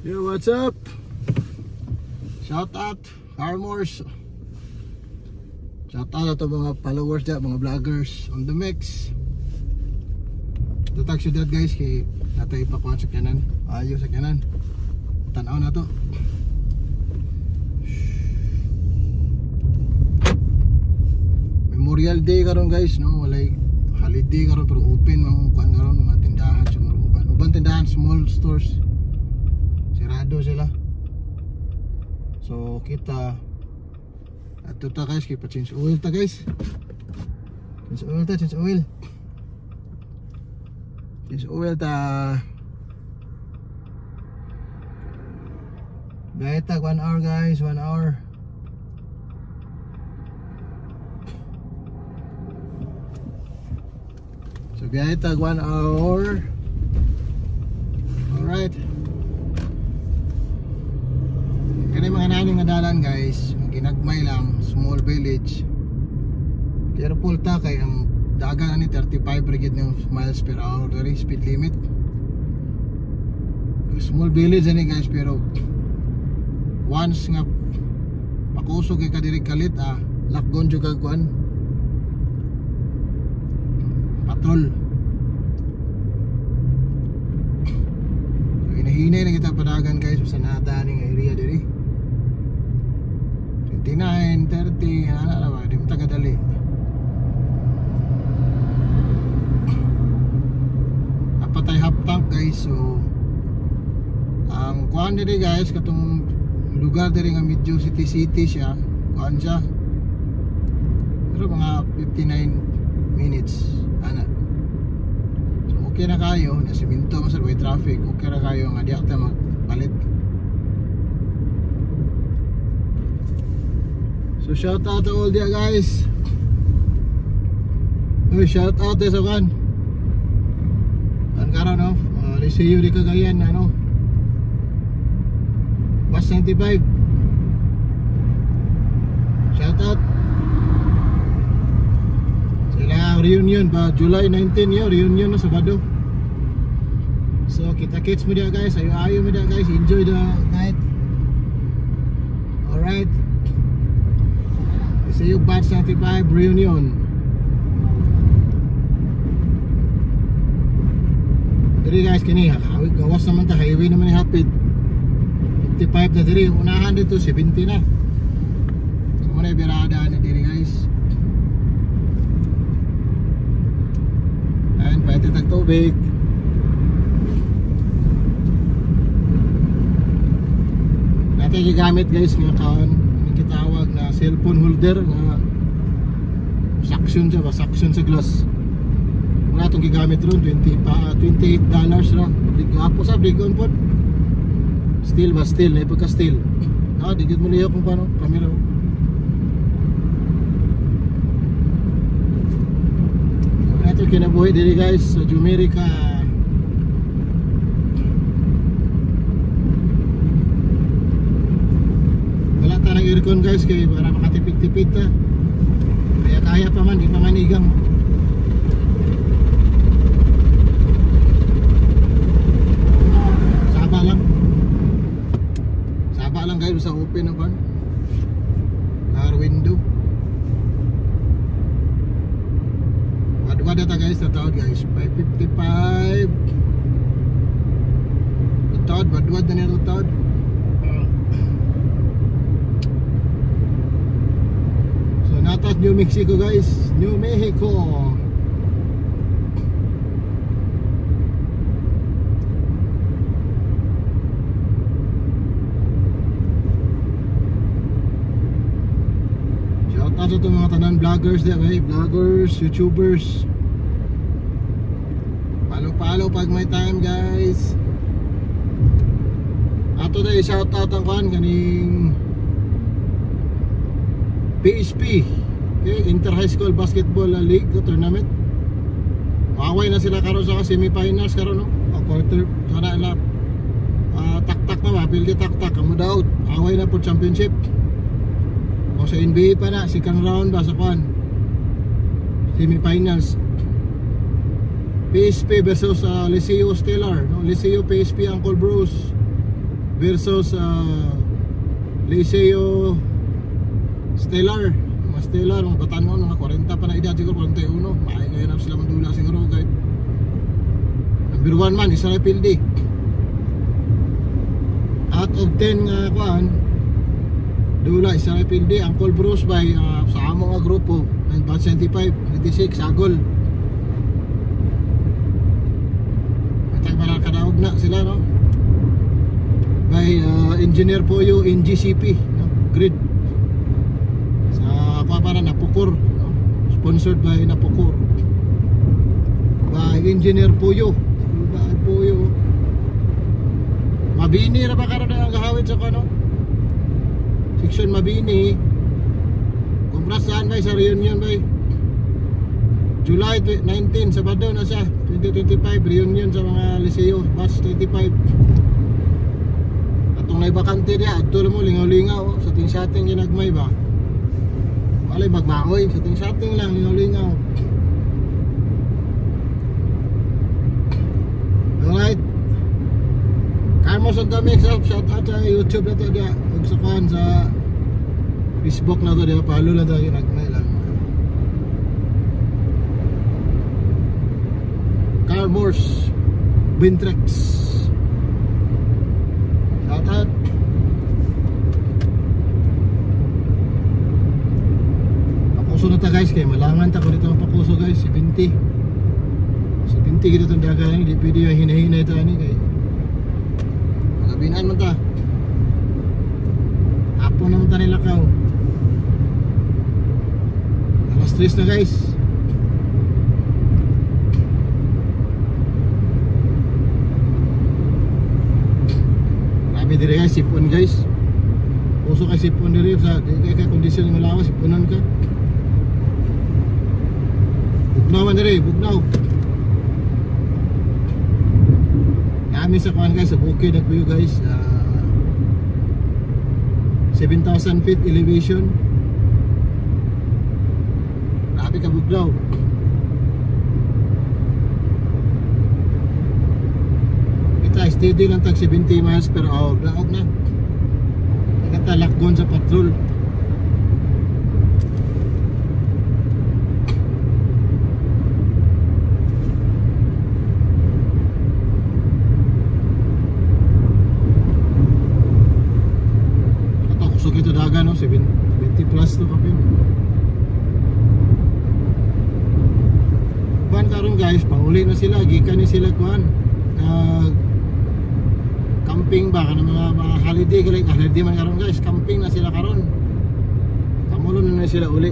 Yo, what's up? Shout out Farmers. Shout out to mga followers dyan, mga vloggers on the mix. Tatag syudad guys, kay natay ipakuan sa kanan. Ayos sa kanan. Tanaw na to. Memorial Day karon guys, no? Walay holiday karon pero open mga kuan karon mga tindahan siguro. Uban tindahan, small stores. Sirado sila. So kita ato ta guys, kay pa-change oil ta guys. Change oil ta, change oil. Change oil ta. Gaya ta 1 hour guys, 1 hour. So gaya ta 1 hour. Alright. Kani mga naning nga dalan guys, ginagmay lang, small village. Careful ta kay ang dagan ani 35 rigid ng miles per hour dari speed limit. Small village ani guys, pero once nga pakusog kay kadiri kalit lakgon jud kag kuan patrol. So hinahinay na kita padagan guys sa nata ning area diri. 29, 30, ana ba, di mo tagadali. Napatay half tank guys, so ang kuan diri guys, katong lugar diri nga medyo city siya, kuan siya. Pero mga 59 minutes, ana. So okay na kayo, na siminto masal way traffic, okay na kayo nga di ata magpalit. So shout out to all dia guys. Shout out sa kan. An karon no, Liceo di Cagayan ano. Bus 95. Shout out. Sila reunion ba July 19 yo, reunion na Sabado. So kita kits mo dia guys, ayo mo dia guys, enjoy the night. All right. See you batch 95 reunion. Diri guys kini hawi gawas naman ta, highway naman ni hapit. 55 na diri, unahan dito 70 na. So muna birada na diri guys. And pwede tag tubig. Natin gigamit guys ng kaon, kitawag na cellphone holder nga suction siya ba, suction sa glass. Muna itong gigamit ron, $28 ra. Gapo sa bigon po. Steel ba, steel, na ipagka steel. Digit mo liyo kung paano, camera. Ito kinabuhi diri guys sa Jumerica. Wala ta ng aircon guys, kaya para makatipid-tipid ta. Kaya pa man, di pa manigang. Saba lang guys sa open na pan. Car window. Wada ta guys, tatawad guys 555. Tatawad, wadwad na nito tatawad. So natas New Mexico guys, New Mexico. Shout out to mga tanan vloggers there, okay? Vloggers, YouTubers. Follow pag may time guys. Ato na i-shout out ang kan kaning PSP, okay? Inter High School Basketball League tournament. Away na sila karon sa semi-finals karon no. Quarter sana na tak-tak na ba, pildi tak-tak amo daw. Away na po championship. O sa NBA pa na, second round ba sa kan semi-finals. PSP versus Liceo Stellar, no? Liceo PSP Uncle Bruce versus Liceo Stellar. Mga Stellar, mga Batanon, mga 40 pa na edad siguro, 41. Maayo ngayon na sila mandula siguro guys. Number 1 man, isa na pildi. Out of 10 nga kuan, dula isa na pildi. Uncle Bruce by sa among nga grupo, 95, 96, Agol. Matag para kadaog na sila, no? By Engineer Poyo in GCP, no? Grid. Sa para Napukor, no? Sponsored by Napukor. By Engineer Poyo. By Poyo. Mabini na ba karon ang gahawid sa kano? Section Mabini. Congrats saan ba sa reunion ba? July 19, Sabado na siya. 2025 reunion sa mga Liceo, batch 25. Atong naibakante dia, adto mo lingaw-lingaw sa ting-setting ginagmay ba. Walay magmaoy, sa ting-setting lang lingaw-lingaw. Alright. Carmos on the mix up, shout out sa YouTube na to dia. Huwag sa kuhan sa Facebook na to dia, palo na to yung nagmay lang. Carmos Bintrex, shout out. Pakuso na ta guys, kaya malangan ta ko dito ang pakuso guys, 70 gitu itong daga ni, di pwede yung hinahinay ito ni kaya magabinan mo ta, hapon naman ta nilakaw, alas 3 na guys. Marami diri guys, sipon guys, puso kay sipon diri sa kaya kondisyon ng malawas, siponan ka, bugnawan diri, bugnaw. Kami sa kuhan guys, sa bukid na kuyo guys, 7,000 feet elevation. Grabe ka buglaw. Kita steady lang tag 70 miles per hour. Laog na. Kita lakgon sa patrol. Ito daga no, 20 plus to kapin. Kuhan karon guys, pauli na sila, gikan ni sila kuhan. Camping ba kana mga holiday, holiday man karon guys, camping na sila karon. Kamulon na sila uli.